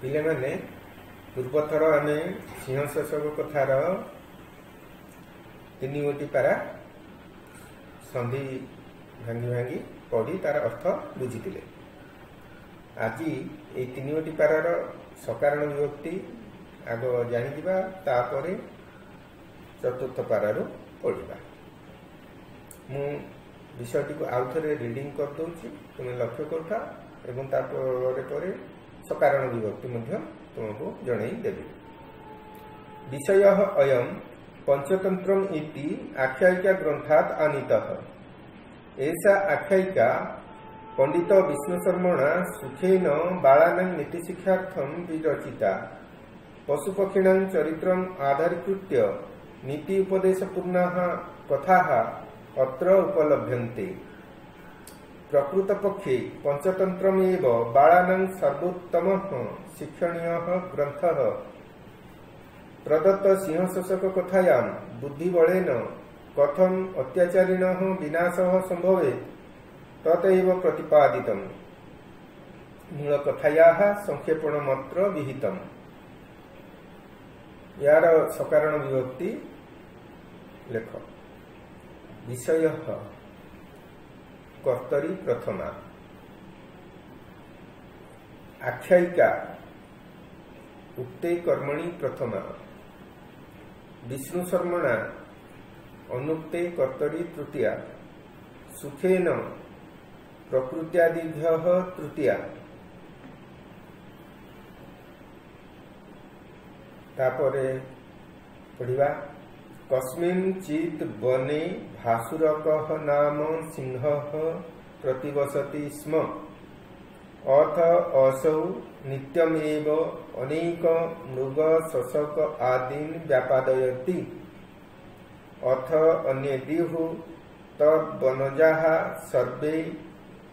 पिले माने पूर्वथर आम सिंह शोषक कथार 3 गोटी पारा संधि भांगी भांगी पढ़ी तार अर्थ बुझी। आज ये 3 गोटी पारार सकारण विभक्ति आग जाणीजा तापर चतुर्थ पारार पढ़ा। मु विषयटी को आउ थे रिडिंग कर दूची, तुम्हें लक्ष्य करूथा एवं तापर सकारण विभक्ति तुमको जन देवी। विषय अयम पंचतंत्रम इति आख्यायिका ग्रंथात् आनीतः। ऐसा आख्यायिका पंडित विष्णुशर्मणा सुखेन बालानां नीतिशिक्षार्थं विरचिता। पशुपक्षिणां चरित्रम् आधारीकृत्य नीति उपदेशपूर्णाः कथाः अत्र उपलभ्यन्ते। प्रकृतपक्षे पंचतंत्रमेव बालानां सर्वोत्तमः शिक्षणीयः ग्रन्थः। प्रदत्त सिंहशोषक कथायां बुद्धिबलेन कथम अत्याचारिणः विनाशः संभवेत् ततैव प्रतिपादितम्। मूलकथायाः संक्षेपणमत्र विहितम्। यार सकारण विभक्ति लेख। विषयः कर्तरी प्रथमा। आख्यायिका उक्ते कर्मणि प्रथमा। विष्णुशर्मणा अनुक्ते कर्तरी तृतीया। सुखेन प्रकृत्यादिभ्यः तृतीया। तापरे पढ़िबा। कस्मिंचित् वने भासुरकः नाम सिंहः प्रतिवसति स्म। अथ असौ नित्यमेव अनेक मृग शशक आदीन् व्यापादयति। अथ अन्येद्युः तद्वनजाः सर्वे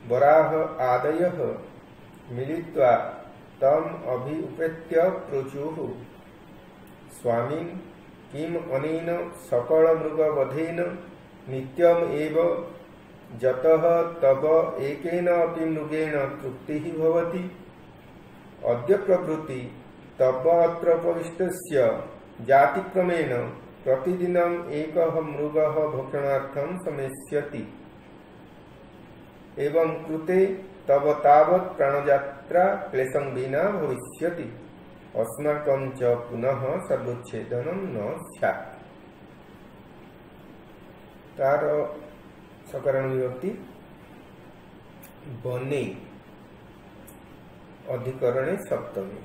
वराह आदयः मिलित्वा तम् अभिउपेत्य प्रोचुः। स्वामिन् किम् अनेन सकलमृगवधेन नित्यम् एव जतः तव एकेन अपि मृगेण तृप्तिः भवति। अद्य प्रभृति तव अत्र उपविष्टस्य जातिक्रमेण प्रतिदिनम् एकः मृगः भक्षणार्थं समेष्यति। एवं कृते तव तावत् प्राणयात्रा क्लेशं विना भविष्यति। अस्माकं च पुनः सर्वोच्छेदनं न स्यात्। तार सकारण विभक्ति बने अधिकरणे सप्तमी।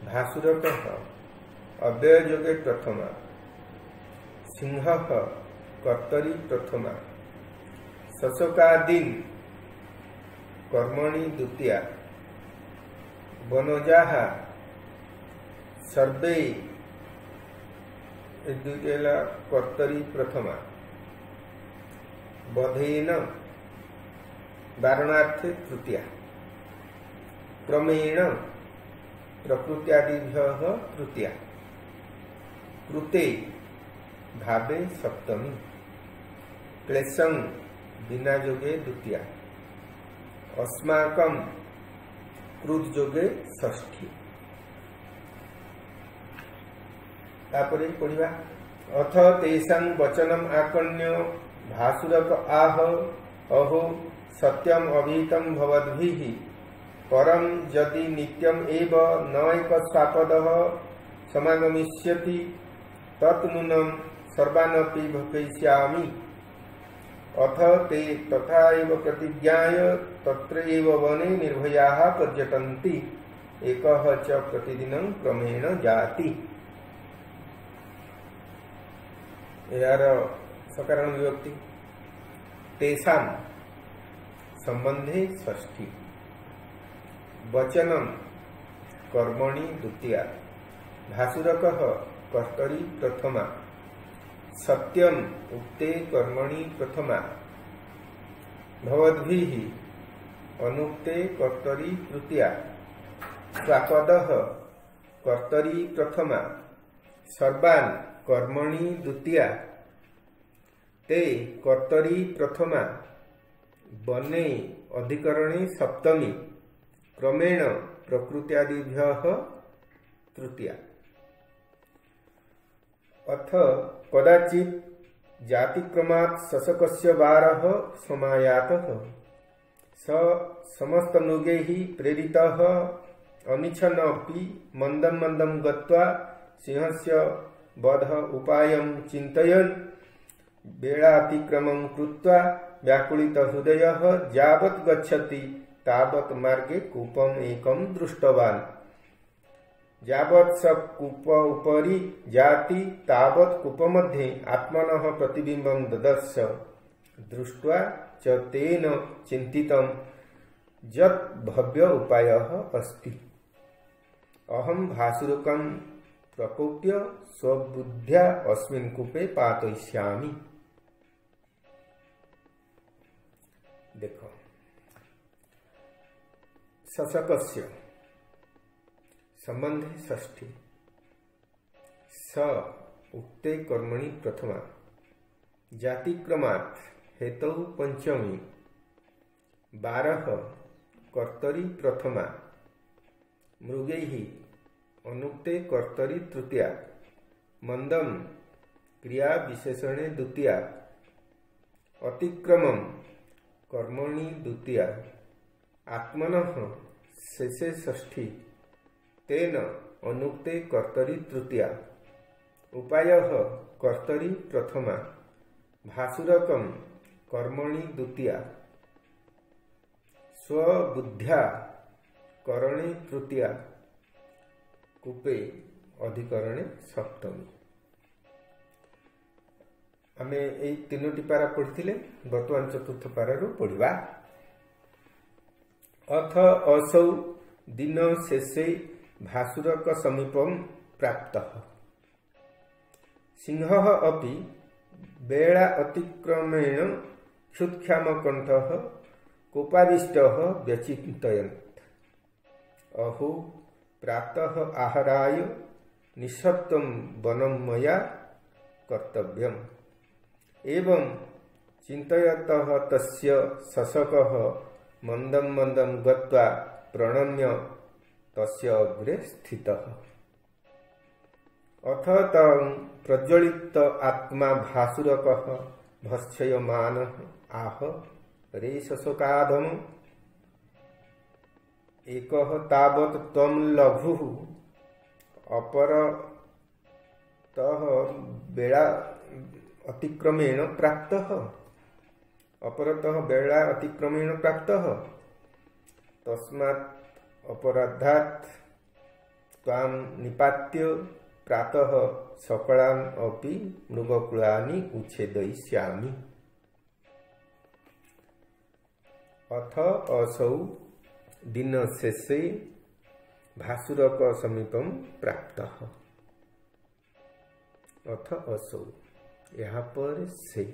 भासुरकः अव्यययोगे प्रथमा। सिंहः कर्तरी प्रथमा। शशकादीन् कर्मणि द्वितीया। वनजाः सर्वे कर्तरी प्रथमा। वधेन वारणार्थे तृतीया। क्रमेण प्रकृत्यादिभ्यः तृतीया। कृते भावे सप्तमी। क्लेशं बिना योगे द्वितीया। अस्माकं क्रुद्ध योगे षष्ठी। तापरे पढ़िबा। अथ तेषां वचनम् आकर्ण्य भासुरक आह अहो सत्यम् अभिहितं भवद्भिः। परं यदि नित्यम् एव न एकस्वापदः समागमिष्यति तत्नूनं सर्वानपि भक्षयिष्यामि। अथ ते तथा एव प्रतिज्ञाय तत्र एव वने निर्भयाः पर्यटन्ति। एकः च प्रतिदिनं क्रमेण जाति। यार सकारण विभक्ति तेषां संबंधे षष्ठी। वचनम कर्मणि द्वितीया। भासुरकः कर्तरी प्रथमा। सत्यम उक्ते कर्मणि प्रथमा। भवद्भिः अनुक्ते कर्तरी तृतीया। स्वापदः कर्तरी प्रथमा। सर्वान् कर्मणि द्वितीया। ते कर्तरी प्रथमा। वने अधिकरणे सप्तमी। क्रमेण प्रकृत्यादिभ्यः तृतीया। अथ कदाचित् जातिक्रमात् शशकस्य वारः समायातः स समस्तमृगैः प्रेरितः अनिच्छन्नपि मन्दं मन्दं गत्वा सिंहस्य वध उपायं चिन्तयन् वेळातिक्रमं कृत्वा व्याकुलितहृदयः यावत् गच्छति तावत् मार्गे कूपम् एकं दृष्टवान्। यावत् स कूप उपरि जाति तावत् कूपमध्ये आत्मनः प्रतिबिम्बं ददर्श। दृष्ट्वा च तेन चिन्तितं यत् भव्य उपायः अस्ति। अहं भासुरकं प्रकोप्य स्वबुद्ध्या अस्मिन् कूपे पातयिष्यामि। देखो, शशकस्य संबंधे षष्ठी। स उक्ते कर्मणि प्रथमा, जातिक्रमात् हेतौ पंचमी, 12 कर्तरि प्रथमा, मृगैः अनुक्ते कर्तरि तृतीया, मंदम क्रिया विशेषणे द्वितीया, अतिक्रमं कर्मणि द्वितीया, आत्मनः शेषे षष्ठी, तेन अनुक्ते कर्तरि तृतीया, उपायः कर्तरि प्रथमा, भासुरकं कर्मणि द्वितीया, स्वबुद्ध्या करणे तृतीया, कूपे अधिकरणे सप्तमी। आमे एई तीनोटी पारा पढ़िथिले, वर्तमान चतुर्थ पारारु पढ़िबा। अथ असौ दिन शेषे भासुरक समीपं प्राप्तः। सिंहः अपि वेळा अतिक्रमेण क्षुत्क्षामकण्ठः कूपाविष्टः व्यचिन्तयत्। अहो प्रातः आहाराय निःशब्दं वनं मया कर्तव्यम्। एवं चिन्तयतः तस्य शशकः मन्दं मन्दं गत्वा प्रणम्य तस्य अग्रे स्थितः। अथ तं प्रज्वलित आत्मा भासुरकः भर्त्सयमानः आह, रे शशकाधम, एकः तावत् त्वं लघुः अपरतः वेळा अतिक्रमेण प्राप्तः। अपरतः वेळा अतिक्रमेण प्राप्तः, तस्मात् अपराधात् त्वां निपात्य प्रातः सकलान् अपि मृगकुलानि उच्छेदयिष्यामि। अथ असौ दिनशेषे भासुरक समीपं प्राप्तः। अथ असौ, यहाँ पर से,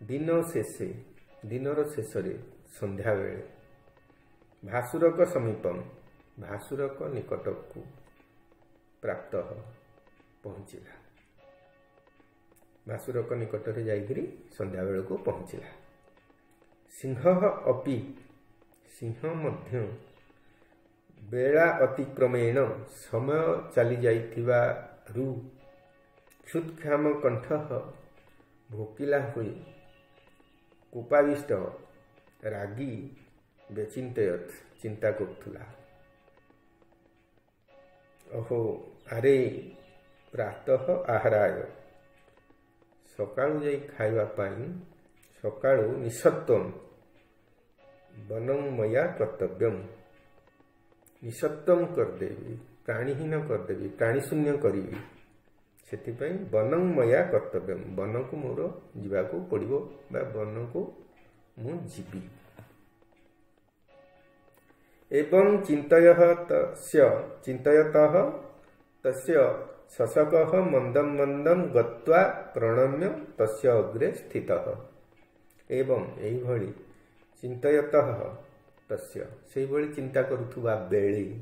दिन शेषे, दिनर शेषरे संध्या बेले, भासुरक समीपम, भासुरक निकटकू प्राप्त पहुँचला। भासुरक निकटरे जाइकरी संध्या बेल को पहुँचला। सिंहः अपि, सिंह मध्य बेला अतिक्रमेण समय चली जाइथिबारु क्षुत्क्षाम कंठः भोकिला हुई कूपाविष्ट रागी बेचिंतयत, चिंता करुला। अहो अरे प्रातः आहाराय, सकाळु जाई खाइबा पाई, सकाळु निःशब्दं वनं मया कर्तव्यम, निःशब्दं करदेवी, प्राणीहीन करदेवी, प्राणीशून्य करी, सेथिपाई वनं मया कर्तव्यम, वन को मोर जीवाकू पड़िबो बा वन को मु जीवी। एवं चिन्तयतः तस्य शशकः मन्दं मन्दं गत्वा प्रणम्य तस्य अग्रे स्थितः। एवं एई भଳି चिन्तयतः तस्य, सेई भଳି चिंता करुथुबा बेले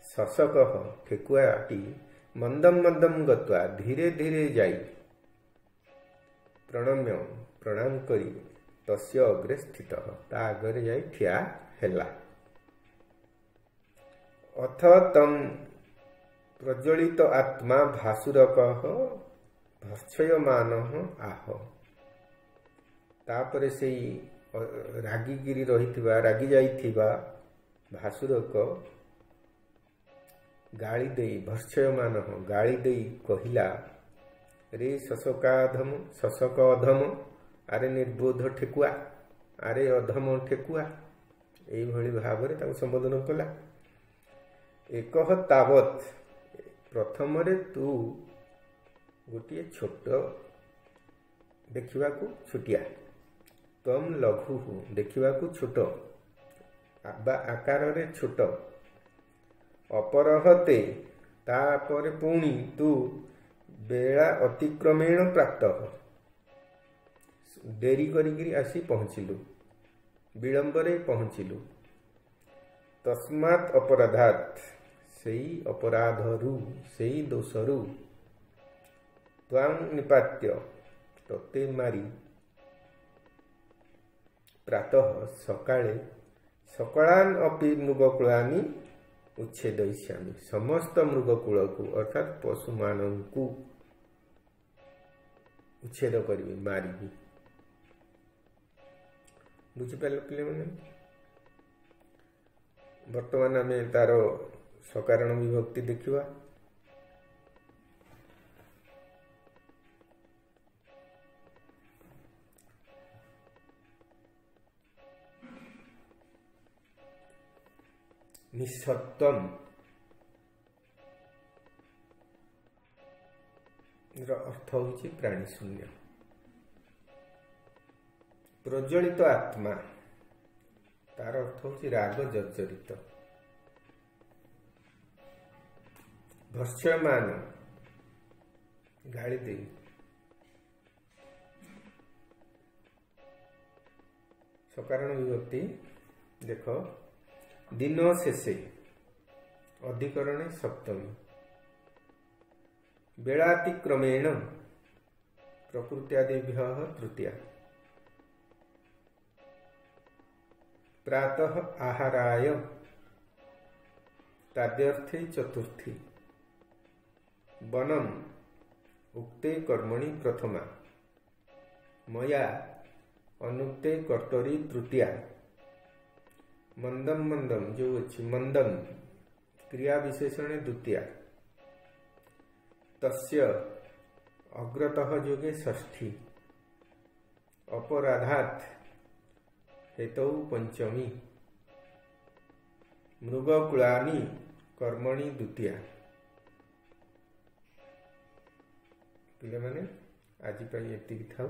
शशकः ठेकुआटी मंदम मंदम गत्वा धीरे धीरे जाई प्रणम्य प्रणाम करी तस्य अग्रे स्थितः, ता आगरे जाई ठिया हेला। अथ तम प्रज्वलित आत्मा भासुरकः भर्त्सयमान आह। तापर से रागिगिरी रही रागी जाइथिबा भासुरक गाली दे भर्त्सयमान गाली दे कहिला, रे शशकाधम शशक अधम, आरे निर्बोध ठेकुआ, आरे अधम ठेकुआ, यही भाव में संबोधन कला। एक तावत प्रथम तू गोटे छोट देखा छुटिया, तम लघु देखा छोट आकार रे छोट, अपरहते तापर पुणी तू बेला अतिक्रमेण प्राप्त, डेरी करी आसी पहुँचलु, विलंबरे पहुँचलु। तस्मात् अपराधात् सेई अपराधरु सेई दोषरु त्वां निपात्य तते मारी प्रातः सकाळे सकलान अपि मृगकुलानि उच्छेदयिष्यामि, समस्त मृगकुल को अर्थात पशु मानू उच्छेद करी मारी। बुझिपारे पिले मैंने वर्तमान आम तार सकारण विभक्ति देखा। निःसत्वम अर्थ होची प्राणी शून्य। प्रज्वलित आत्मा तार अर्थ होची राग जर्जरित। भर्त्स्यमान गाली दे, सकारण विभक्ति देख दिन शेषे अधिकरणे सप्तमी, बेलातिक्रमेण प्रकृत्यादिभ्यः तृतीया, प्रातः आहाराय ताद्यर्थे चतुर्थी, वनम उक्ते कर्मणि प्रथमा, मया अनुक्ते कर्तरी तृतीया, मंदम मंदम जो अच्छी मंदम क्रिया विशेषण द्वितीया, तस्य अग्रतः योगे षष्ठी, अपराधात् हेतौ पंचमी, मृगकुलानि कर्मणि द्वितीया। पिले माने आज एतिकी थाउ।